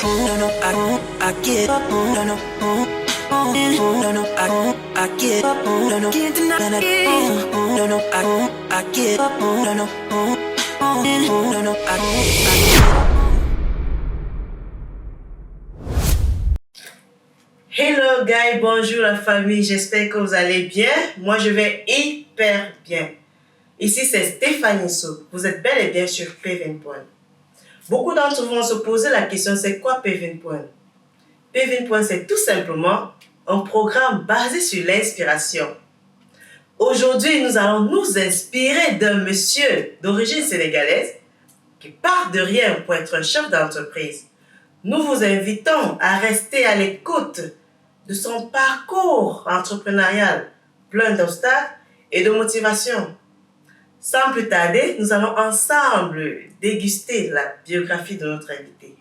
No, no, I get up. No, no, no, no, I get up. No, no, can't deny it. No, no, I get up. No, no, no, no, I get up. Hello guys, bonjour la famille, j'espère que vous allez bien. Moi je vais hyper bien. Ici c'est Stéphanie So, vous êtes bel et bien sur Paving Point. Beaucoup d'entre vous vont se poser la question, c'est quoi Paving Point? Paving Point, c'est tout simplement un programme basé sur l'inspiration. Aujourd'hui, nous allons nous inspirer d'un monsieur d'origine sénégalaise qui part de rien pour être un chef d'entreprise. Nous vous invitons à rester à l'écoute de son parcours entrepreneurial plein d'obstacles et de motivation. Sans plus tarder, nous allons ensemble déguster la biographie de notre invité.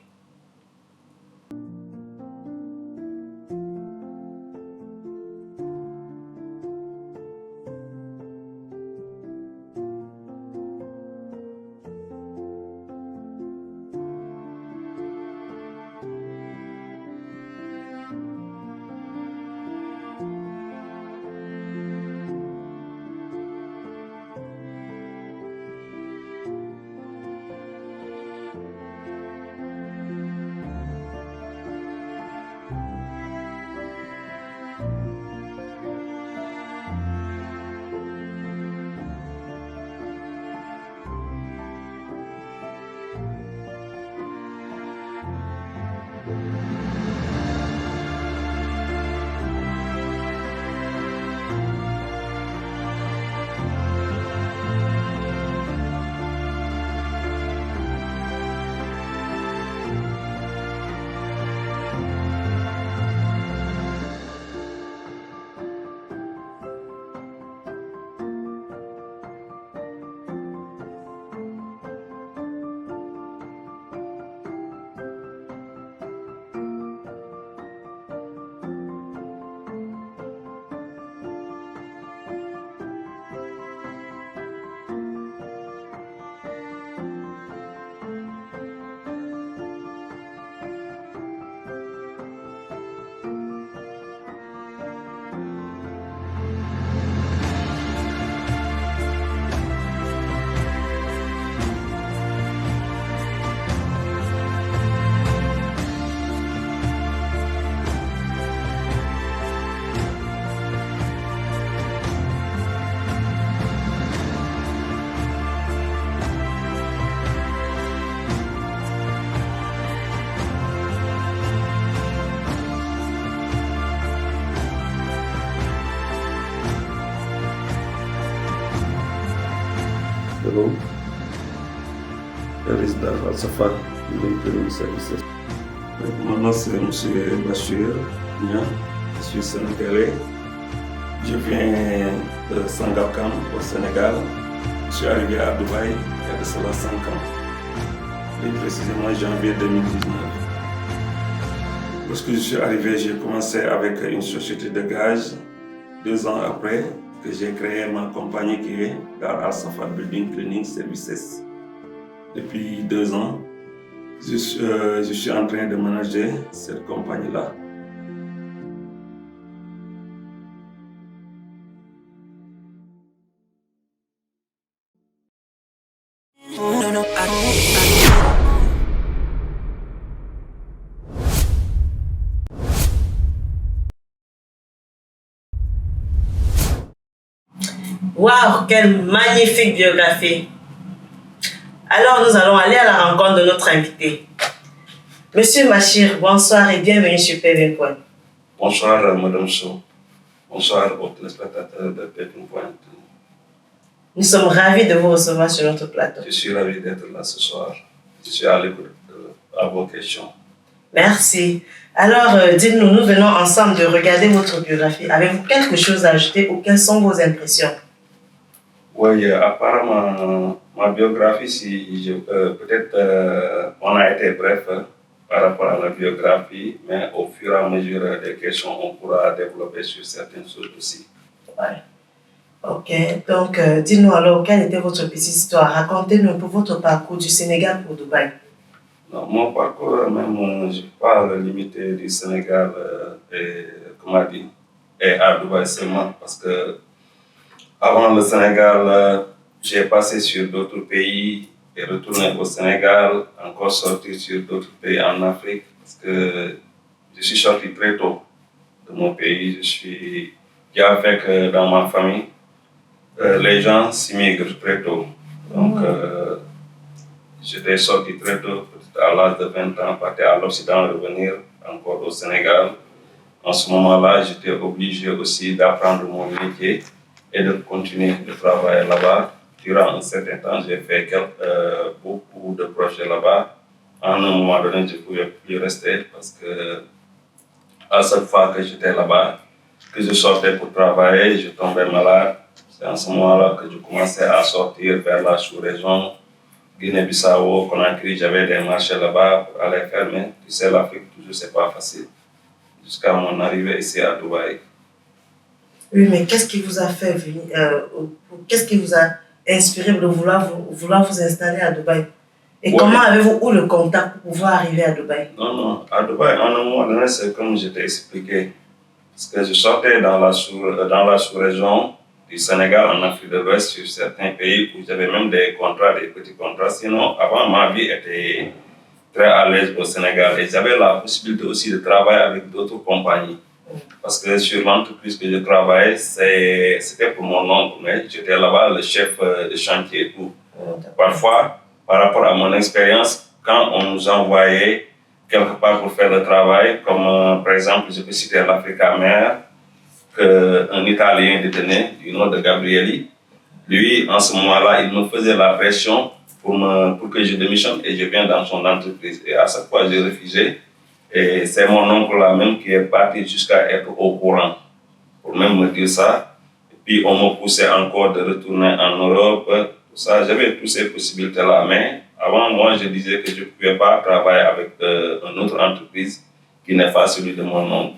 Hello, président Al-Safa, directeur du service. Mon nom c'est M. Bachir Nia, je suis sénégalais. Je viens de Sangakam au Sénégal. Je suis arrivé à Dubaï il y a de cela 5 ans, et précisément janvier 2019. Lorsque je suis arrivé, j'ai commencé avec une société de gaz. 2 ans après, que j'ai créé ma compagnie qui est Dar Al-Safa Building Cleaning Services. Depuis 2 ans, je suis en train de manager cette compagnie-là. Waouh, quelle magnifique biographie! Alors nous allons aller à la rencontre de notre invité. Monsieur Bachir, bonsoir et bienvenue sur Paving Point. Bonsoir Madame So. Bonsoir aux téléspectateurs de Paving Point. Nous sommes ravis de vous recevoir sur notre plateau. Je suis ravi d'être là ce soir. Je suis à l'écoute à vos questions. Merci. Alors, dites-nous, nous venons ensemble de regarder votre biographie. Avez-vous quelque chose à ajouter ou quelles sont vos impressions? Oui, apparemment, ma biographie, peut-être on a été bref par rapport à la biographie, mais au fur et à mesure des questions, on pourra développer sur certaines choses aussi. Ouais. Ok, donc dites-nous alors, quelle était votre petite histoire? Racontez-nous un peu votre parcours du Sénégal pour Dubaï. Non, mon parcours, même, je ne vais pas le limiter du Sénégal et, comment dire, et à Dubaï seulement, parce que avant le Sénégal, j'ai passé sur d'autres pays et retourné au Sénégal, encore sorti sur d'autres pays en Afrique, parce que je suis sorti très tôt de mon pays. Qui a fait que dans ma famille, les gens s'immigrent très tôt. Donc, j'étais sorti très tôt, à l'âge de 20 ans, partir à l'Occident, revenir encore au Sénégal. En ce moment-là, j'étais obligé aussi d'apprendre mon métier et de continuer de travailler là-bas. Durant un certain temps, j'ai fait beaucoup de projets là-bas. À un moment donné, je ne pouvais plus rester parce que à chaque fois que j'étais là-bas, que je sortais pour travailler, je tombais malade. C'est en ce moment-là que je commençais à sortir vers la sous-région, Guinée-Bissau, Conakry. J'avais des marchés là-bas pour aller faire, mais tu sais, l'Afrique, toujours, c'est pas facile. Jusqu'à mon arrivée ici à Dubaï. Oui, mais qu'est-ce qui vous a fait venir, qu'est-ce qui vous a inspiré de vouloir vous installer à Dubaï? Et comment avez-vous eu le contact pour pouvoir arriver à Dubaï? Non, à Dubaï, en un moment donné, c'est comme je t'ai expliqué. Parce que je sortais dans la sous-région du Sénégal, en Afrique de l'Ouest, sur certains pays où j'avais même des contrats, des petits contrats. Sinon, avant, ma vie était très à l'aise au Sénégal et j'avais la possibilité aussi de travailler avec d'autres compagnies. Parce que sur l'entreprise que je travaillais, c'était pour mon oncle, mais j'étais là-bas le chef de chantier et tout. Parfois, par rapport à mon expérience, quand on nous envoyait quelque part pour faire le travail, comme par exemple, je peux citer l'Africa Mer, qu'un Italien détenait du nom de Gabrielli, lui, en ce moment-là, il me faisait la pression pour que je démissionne et je viens dans son entreprise. Et à chaque fois, j'ai refusé. Et c'est mon oncle là même qui est parti jusqu'à être au courant pour même me dire ça. Et puis on me poussait encore de retourner en Europe. Tout ça, j'avais toutes ces possibilités-là. Mais avant, moi, je disais que je ne pouvais pas travailler avec une autre entreprise qui n'est pas celui de mon oncle.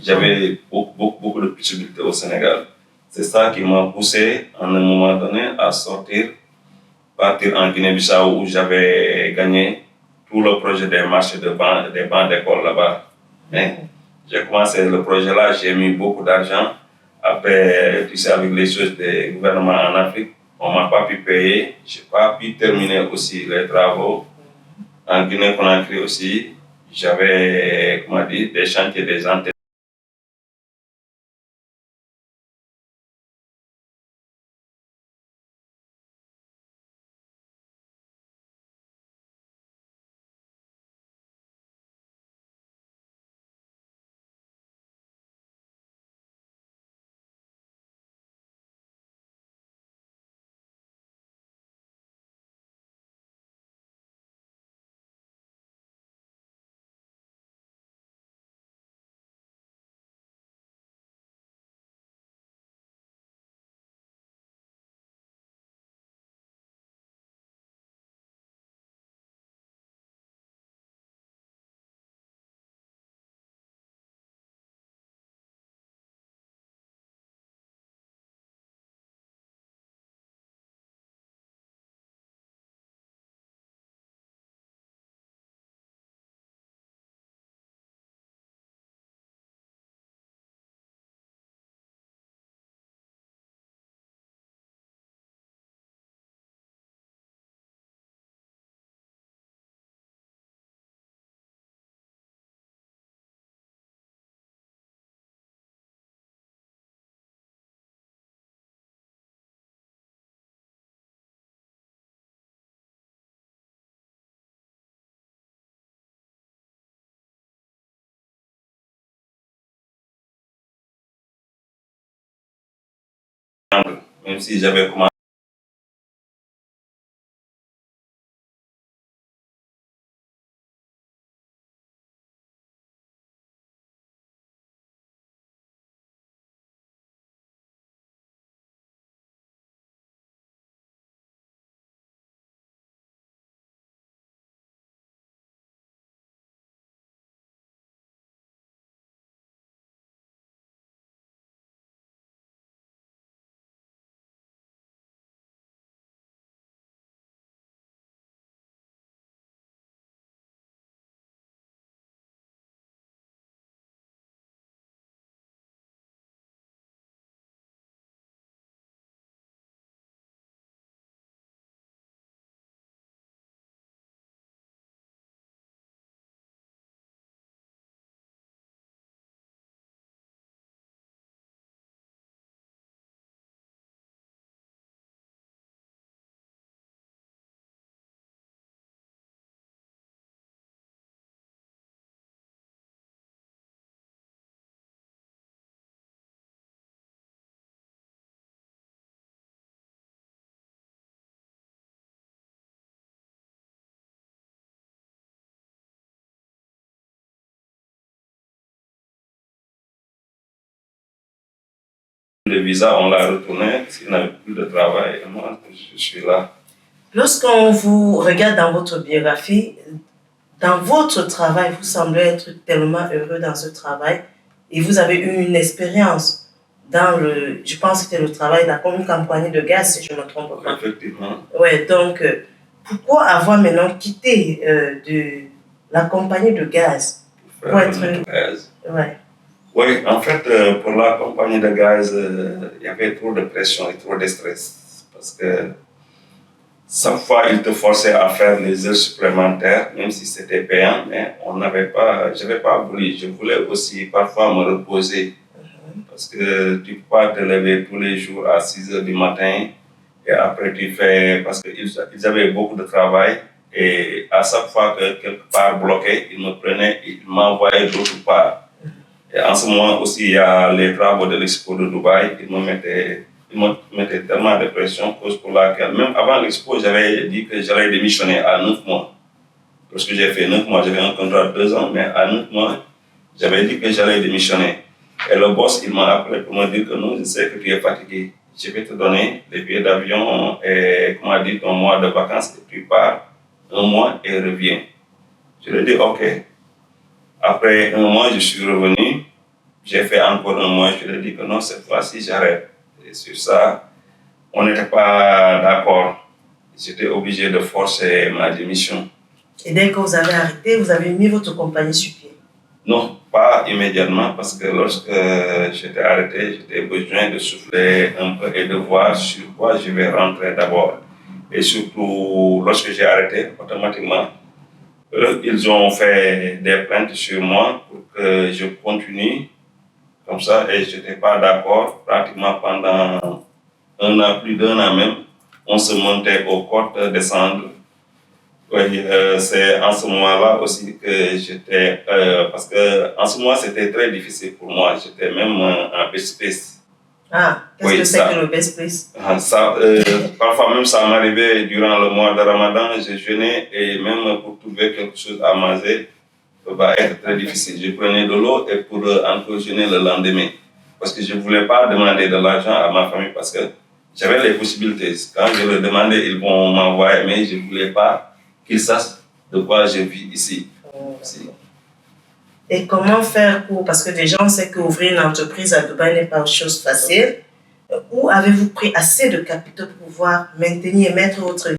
J'avais beaucoup de possibilités au Sénégal. C'est ça qui m'a poussé, à un moment donné, à sortir, partir en Guinée-Bissau où j'avais gagné tout le projet des marchés des bancs d'école là-bas. Mais j'ai commencé le projet-là, j'ai mis beaucoup d'argent. Après, tu sais, avec les choses des gouvernements en Afrique, on ne m'a pas pu payer. Je n'ai pas pu terminer aussi les travaux. En Guinée-Conakry aussi, j'avais, comment dire, des chantiers, des antennes. Même si j'avais commencé Le visa, on l'a retourné parce qu'il n'avait plus de travail. Et moi, je suis là. Lorsqu'on vous regarde dans votre biographie, dans votre travail, vous semblez être tellement heureux dans ce travail et vous avez eu une expérience dans je pense que c'était le travail dans une compagnie de gaz, si je ne me trompe pas. Effectivement. Ouais, donc, pourquoi avoir maintenant quitté de la compagnie de gaz pour être gaz. Ouais. Oui, en fait, pour la compagnie de gaz, il y avait trop de pression et trop de stress parce que chaque fois, ils te forçaient à faire les heures supplémentaires, même si c'était payant, mais je n'avais pas voulu. Je voulais aussi parfois me reposer parce que tu ne peux pas te lever tous les jours à 6 heures du matin et après tu fais, parce qu'ils avaient beaucoup de travail et à chaque fois que quelque part bloqué, ils me prenaient et ils m'envoyaient d'autre part. Et en ce moment aussi, il y a les travaux de l'expo de Dubaï, ils me mettaient tellement de pression, cause pour laquelle, même avant l'expo, j'avais dit que j'allais démissionner à 9 mois. Lorsque j'ai fait 9 mois, j'avais un contrat de 2 ans, mais à 9 mois, j'avais dit que j'allais démissionner. Et le boss, il m'a appelé pour me dire que non, je sais que tu es fatigué. Je vais te donner les billets d'avion et, comme on dit, ton mois de vacances, et tu pars 1 mois et reviens. Je lui ai dit, OK. Après 1 mois, je suis revenu. J'ai fait encore 1 mois. Je lui ai dit que non, cette fois-ci, j'arrête. Et sur ça, on n'était pas d'accord. J'étais obligé de forcer ma démission. Et dès que vous avez arrêté, vous avez mis votre compagnie sur pied? Non, pas immédiatement, parce que lorsque j'étais arrêté, j'avais besoin de souffler un peu et de voir sur quoi je vais rentrer d'abord. Et surtout, lorsque j'ai arrêté, automatiquement, ils ont fait des plaintes sur moi pour que je continue comme ça, et je n'étais pas d'accord. Pratiquement pendant 1 an, plus d'1 an même, on se montait aux côtes descendre. Oui, c'est en ce moment-là aussi que j'étais, parce que en ce moment c'était très difficile pour moi, j'étais même en best space. Ah, qu'est-ce que c'est que le best place? Parfois même ça m'arrivait durant le mois de Ramadan, je jeûnais et même pour trouver quelque chose à manger, ça va être très difficile. Je prenais de l'eau et pour encore jeûner le lendemain, parce que je ne voulais pas demander de l'argent à ma famille parce que j'avais les possibilités. Quand je le demandais, ils vont m'envoyer, mais je ne voulais pas qu'ils sachent de quoi je vis ici. Et comment faire pour, parce que déjà on sait qu'ouvrir une entreprise à Dubaï n'est pas une chose facile. Où avez-vous pris assez de capitaux pour pouvoir maintenir et mettre votre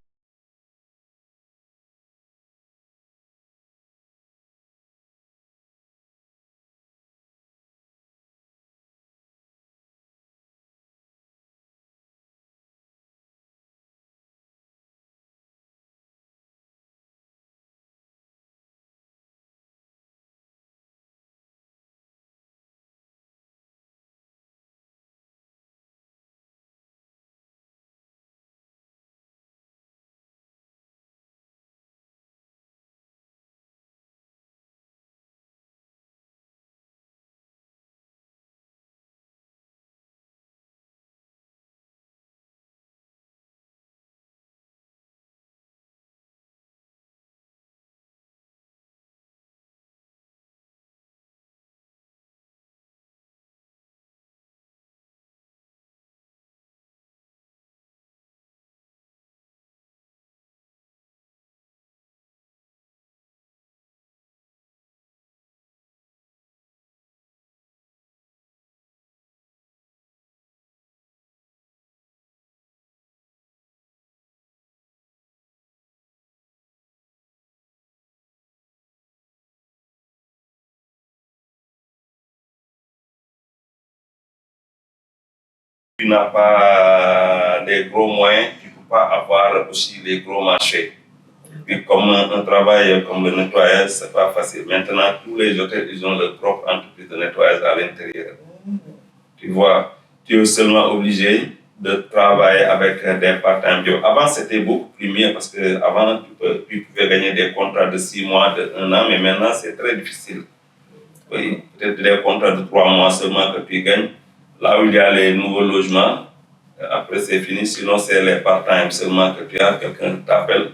Tu n'as pas des gros moyens, tu ne peux pas avoir aussi les gros marchés. Puis comme un travail comme le nettoyage, ce n'est pas facile. Maintenant, tous les hôtels, ils ont leur propre entreprise de nettoyage à l'intérieur. Tu vois, tu es seulement obligé de travailler avec des part-time jobs. Avant, c'était beaucoup plus mieux parce qu'avant, tu pouvais gagner des contrats de 6 mois, de 1 an, mais maintenant, c'est très difficile. Oui, peut-être des contrats de 3 mois seulement que tu gagnes. Là où il y a les nouveaux logements, après c'est fini. Sinon, c'est les part-time seulement que tu as. Quelqu'un t'appelle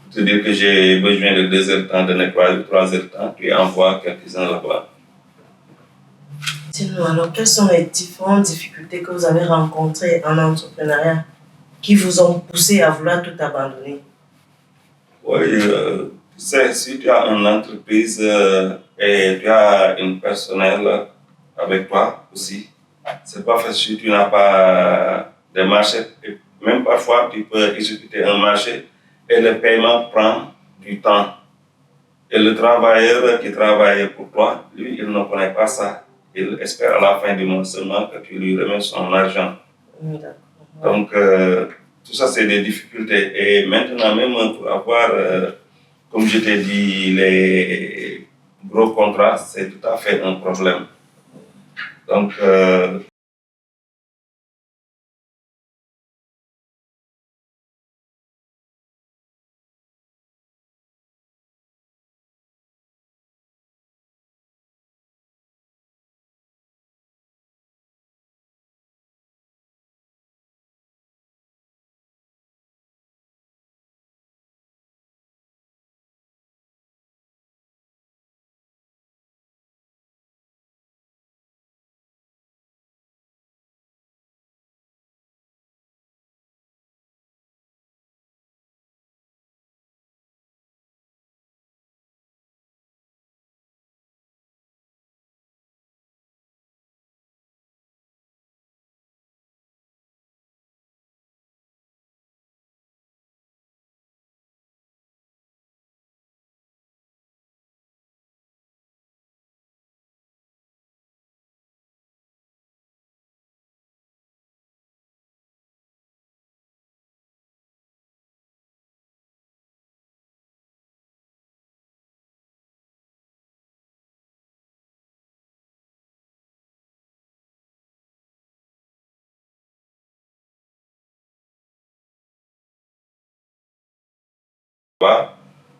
pour te dire que j'ai besoin de 2 heures de temps de nettoyage, 3 heures de temps. Tu envoies quelques-uns là-bas. Dites-nous alors, quelles sont les différentes difficultés que vous avez rencontrées en entrepreneuriat qui vous ont poussé à vouloir tout abandonner? Oui, tu sais, si tu as une entreprise et tu as une personnel avec toi aussi, c'est pas facile, tu n'as pas de marché. Et même parfois, tu peux exécuter un marché et le paiement prend du temps. Et le travailleur qui travaille pour toi, lui, il ne connaît pas ça. Il espère à la fin du mois seulement que tu lui remets son argent. Donc, tout ça, c'est des difficultés. Et maintenant, même pour avoir, comme je t'ai dit, les gros contrats, c'est tout à fait un problème. Donc,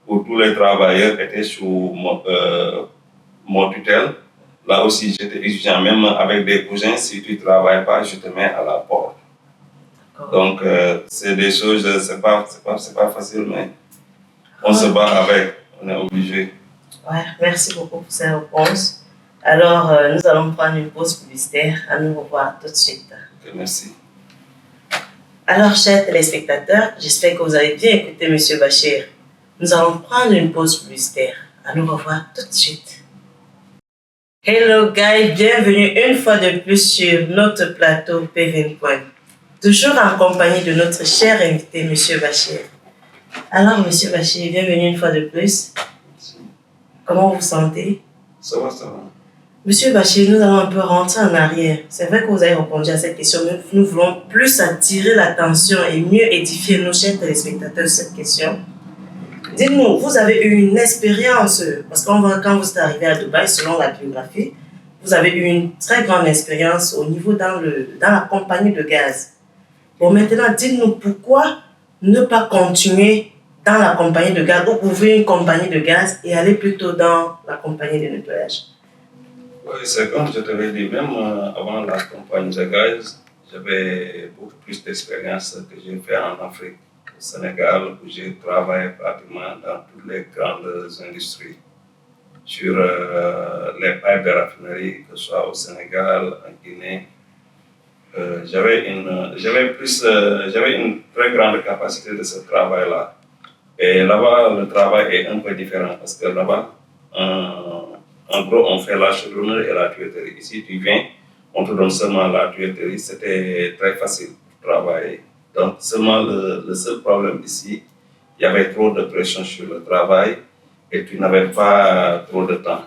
où tous les travailleurs étaient sous mon tutelle. Là aussi, j'étais exigeant, même avec des cousins, si tu ne travailles pas, je te mets à la porte. Donc, c'est des choses, c'est pas facile, mais on se bat avec, on est obligé. Ouais, merci beaucoup pour ces réponses. Alors, nous allons prendre une pause publicitaire. À nous revoir tout de suite. Okay, merci. Alors, chers téléspectateurs, j'espère que vous avez bien écouté M. Bachir. Nous allons prendre une pause publicitaire. À nous revoir tout de suite. Hello guys, bienvenue une fois de plus sur notre plateau PVN Point. Toujours en compagnie de notre cher invité, M. Bachir. Alors, M. Bachir, bienvenue une fois de plus. Merci. Comment vous vous sentez? Ça va, ça va. Monsieur Bachir, nous allons un peu rentrer en arrière. C'est vrai que vous avez répondu à cette question, mais nous voulons plus attirer l'attention et mieux édifier nos chers téléspectateurs sur cette question. Dites-nous, vous avez eu une expérience, parce qu'on voit quand vous êtes arrivé à Dubaï, selon la biographie, vous avez eu une très grande expérience au niveau dans la compagnie de gaz. Bon, maintenant, dites-nous pourquoi ne pas continuer dans la compagnie de gaz ou ouvrir une compagnie de gaz et aller plutôt dans la compagnie de nettoyage? Oui, c'est comme je t'avais dit, même avant la compagnie de gaz, j'avais beaucoup plus d'expérience que j'ai fait en Afrique, au Sénégal, où j'ai travaillé pratiquement dans toutes les grandes industries, sur les pipes de raffinerie, que ce soit au Sénégal, en Guinée. J'avais une très grande capacité de ce travail-là. Et là-bas, le travail est un peu différent parce que là-bas, en gros, on fait la chaudronnerie et la tuyauterie. Ici, tu viens, on te donne seulement la tuyauterie. C'était très facile pour travailler. Donc, seulement le seul problème ici, il y avait trop de pression sur le travail et tu n'avais pas trop de temps.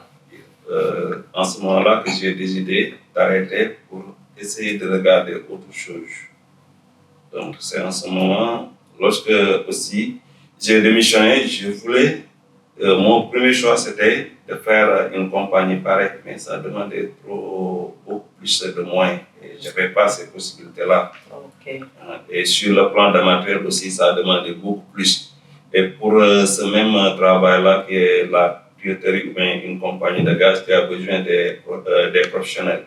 En ce moment-là que j'ai décidé d'arrêter pour essayer de regarder autre chose. Donc, c'est en ce moment, lorsque aussi j'ai démissionné, je voulais, mon premier choix c'était de faire une compagnie pareille, mais ça demandait beaucoup plus de moyens et je n'avais pas ces possibilités-là. Okay. Et sur le plan de matériel aussi, ça demandait beaucoup plus. Et pour ce même travail-là, qui est la tuyauterie ou bien une compagnie de gaz, tu as besoin des professionnels.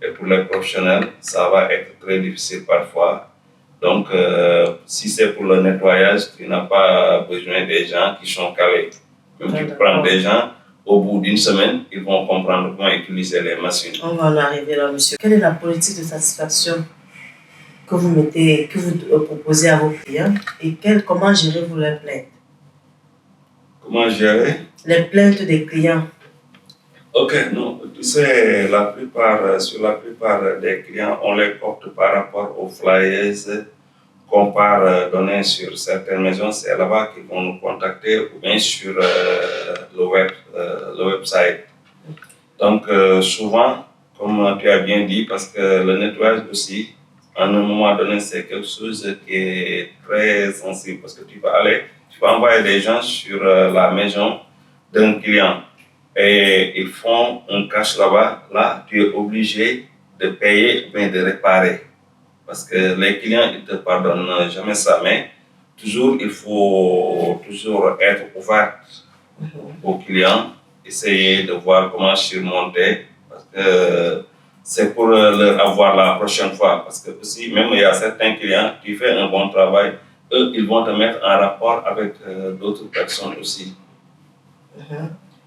Et pour les professionnels, ça va être très difficile parfois. Donc, si c'est pour le nettoyage, tu n'as pas besoin des gens qui sont calés. Même tu prends des gens au bout d'une semaine, ils vont comprendre comment utiliser les machines. On va en arriver là, monsieur. Quelle est la politique de satisfaction que vous mettez, que vous proposez à vos clients et comment gérez-vous les plaintes? Comment gérer? Les plaintes des clients. Ok, non, tu sais, sur la plupart des clients, on les porte par rapport aux flyers qu'on part donner sur certaines maisons. C'est là-bas qu'ils vont nous contacter ou bien sur le website. Donc, souvent, comme tu as bien dit, parce que le nettoyage aussi, à un moment donné, c'est quelque chose qui est très sensible parce que tu peux envoyer des gens sur la maison d'un client et ils font un cash là-bas. Là, tu es obligé de payer ou bien de réparer parce que les clients, ils ne te pardonnent jamais ça, mais toujours, il faut toujours être ouvert aux clients, essayer de voir comment surmonter parce que c'est pour leur avoir la prochaine fois. Parce que aussi, même il y a certains clients, tu fais un bon travail, eux, ils vont te mettre en rapport avec d'autres personnes aussi.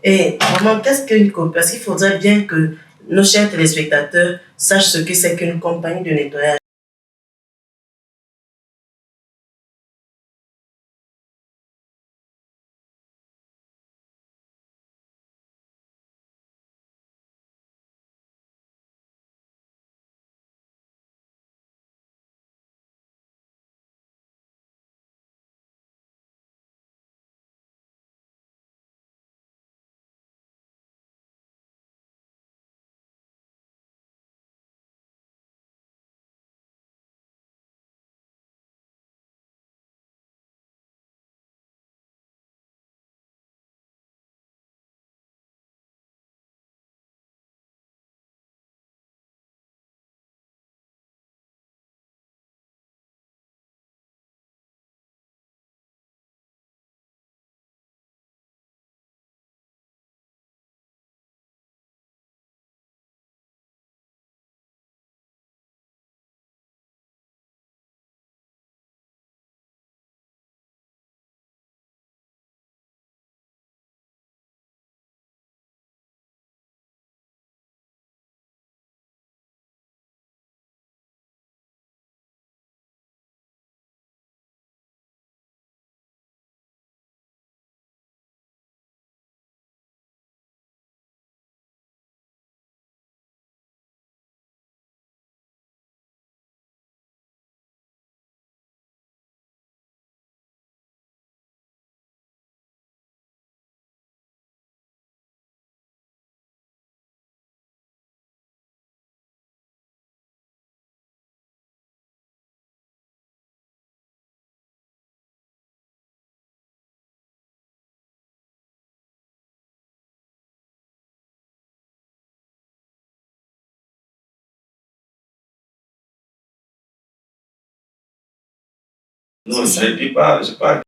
Et vraiment, qu'est-ce qu'une compagnie? Parce qu'il faudrait bien que nos chers téléspectateurs sachent ce que c'est qu'une compagnie de nettoyage. Non, je ne dis pas, je pas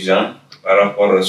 gens par rapport à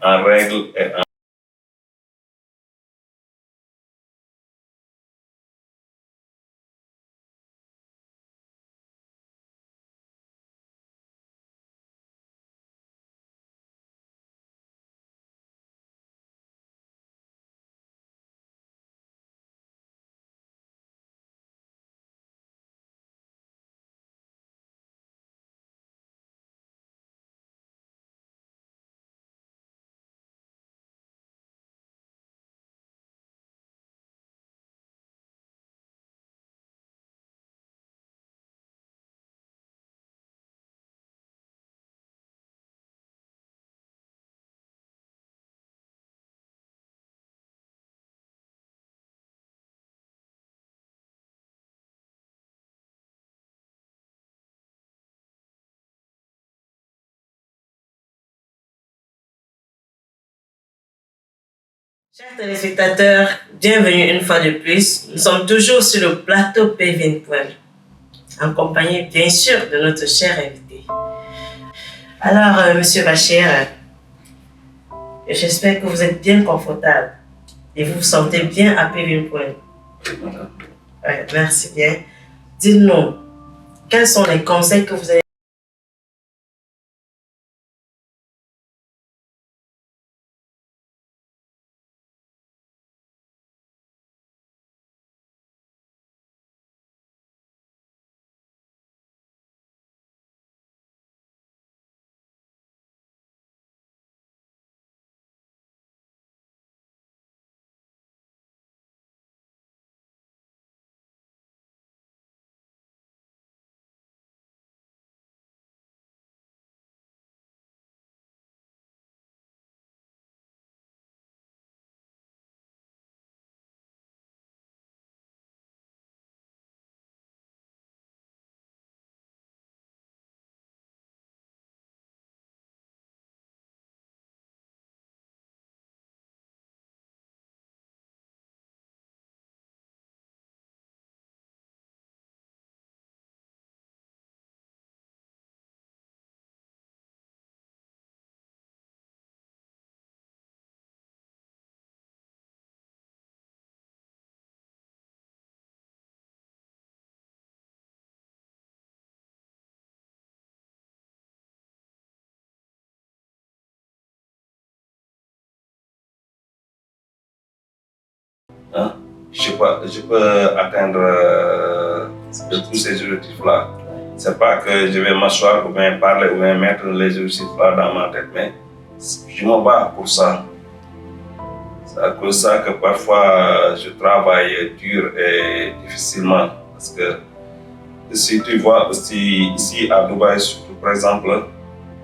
en règle et en... Chers téléspectateurs, bienvenue une fois de plus. Nous sommes toujours sur le plateau PVN Poil, en compagnie bien sûr de notre cher invité. Alors, Monsieur Bachir, j'espère que vous êtes bien confortable et vous vous sentez bien à PVN Poil. Ouais, merci bien. Dites-nous, quels sont les conseils que vous avez? Hein? Je peux atteindre de tous ces objectifs-là. C'est pas que je vais m'asseoir ou bien parler ou bien mettre les objectifs-là dans ma tête, mais je me bats pour ça. C'est à cause de ça que parfois je travaille dur et difficilement. Parce que si tu vois aussi ici à Dubaï, surtout, par exemple,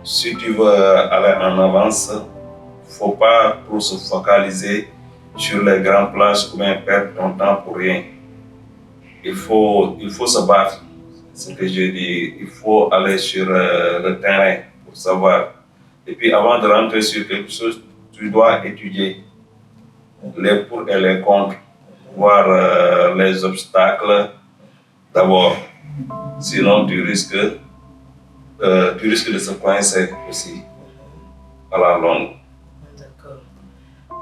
si tu veux aller en avance, il ne faut pas trop se focaliser sur les grandes plages ou bien perdre ton temps pour rien. Il faut se battre, c'est ce que je dis. Il faut aller sur le terrain pour savoir. Et puis avant de rentrer sur quelque chose, tu dois étudier les pour et les contre, voir les obstacles d'abord. Sinon, tu risques de se coincer aussi à la longue.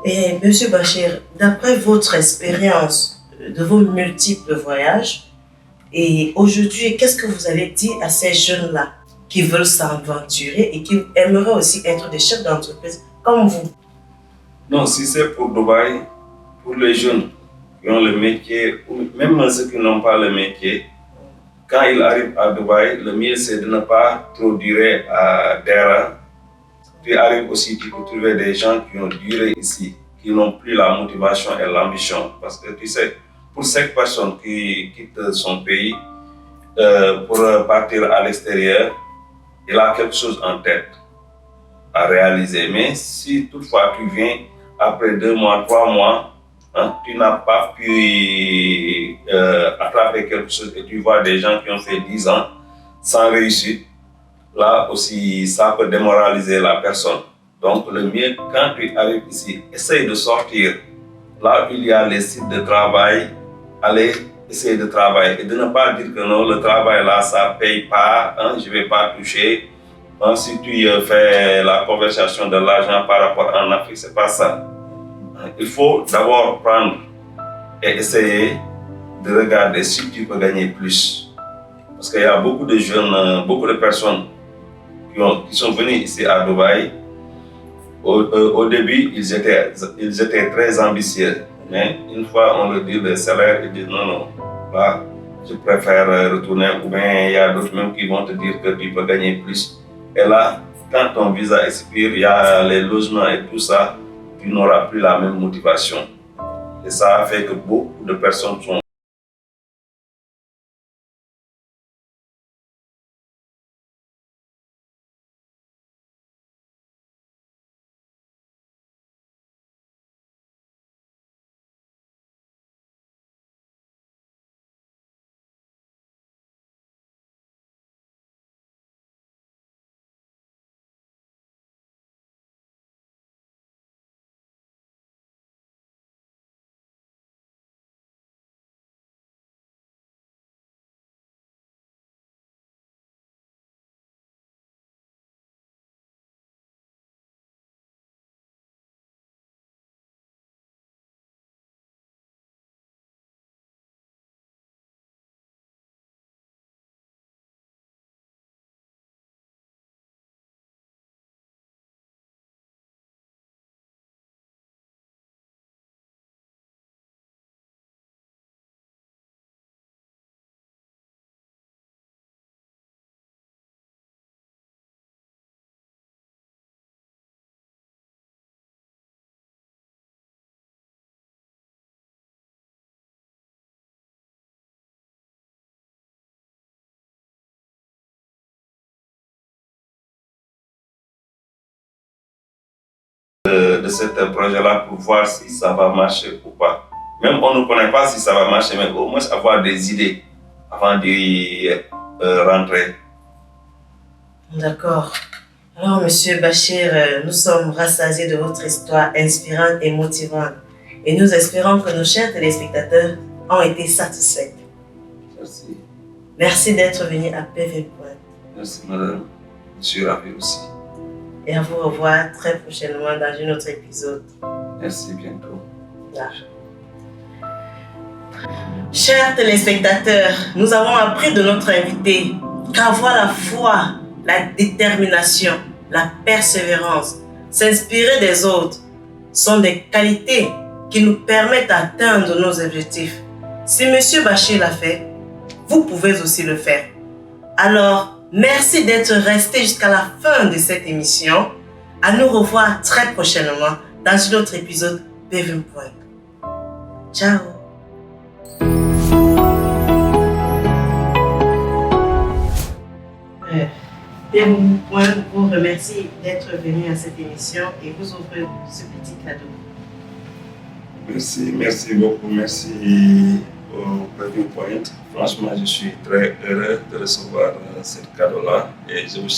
Et Monsieur Bachir, d'après votre expérience de vos multiples voyages, et aujourd'hui, qu'est-ce que vous allez dire à ces jeunes-là qui veulent s'aventurer et qui aimeraient aussi être des chefs d'entreprise comme vous? Non, si c'est pour Dubaï, pour les jeunes qui ont le métier, ou même ceux qui n'ont pas le métier, quand ils arrivent à Dubaï, le mieux c'est de ne pas trop durer à Dera. Tu arrives aussi, tu peux trouver des gens qui ont duré ici, qui n'ont plus la motivation et l'ambition. Parce que tu sais, pour cette personne qui quitte son pays pour partir à l'extérieur, il a quelque chose en tête à réaliser. Mais si toutefois tu viens après 2 mois, 3 mois, hein, tu n'as pas pu attraper quelque chose et tu vois des gens qui ont fait 10 ans sans réussite, là aussi, ça peut démoraliser la personne. Donc, le mieux, quand tu arrives ici, essaye de sortir. Là où il y a les sites de travail, allez essayer de travailler et de ne pas dire que non, le travail là, ça ne paye pas, hein, je ne vais pas toucher. Donc, si tu fais la conversation de l'argent par rapport en Afrique, c'est pas ça. Il faut d'abord prendre et essayer de regarder si tu peux gagner plus. Parce qu'il y a beaucoup de jeunes, beaucoup de personnes qui sont venus ici à Dubaï. Au début, ils étaient très ambitieux. Mais une fois on leur dit le salaire, ils disent non, là, je préfère retourner. Ou bien il y a d'autres même qui vont te dire que tu peux gagner plus. Et là, quand ton visa expire, il y a les logements et tout ça, tu n'auras plus la même motivation. Et ça a fait que beaucoup de personnes sont de ce projet-là pour voir si ça va marcher ou pas. Même on ne connaît pas si ça va marcher, mais au moins avoir des idées avant d'y rentrer. D'accord. Alors, Monsieur Bachir, nous sommes rassasiés de votre histoire inspirante et motivante. Et nous espérons que nos chers téléspectateurs ont été satisfaits. Merci. Merci d'être venu à PV Point. Merci, madame. Je suis ravi aussi. Et à vous revoir très prochainement dans un autre épisode. Merci, bientôt. Là. Chers téléspectateurs, nous avons appris de notre invité qu'avoir la foi, la détermination, la persévérance, s'inspirer des autres sont des qualités qui nous permettent d'atteindre nos objectifs. Si M. Bachir l'a fait, vous pouvez aussi le faire. Alors, merci d'être resté jusqu'à la fin de cette émission. À nous revoir très prochainement dans un autre épisode PV Point. Ciao. PV Point vous remercie d'être venu à cette émission et vous offre ce petit cadeau. Merci beaucoup, merci au PV Point. Franchement, je suis très heureux de recevoir ce cadeau-là et je vous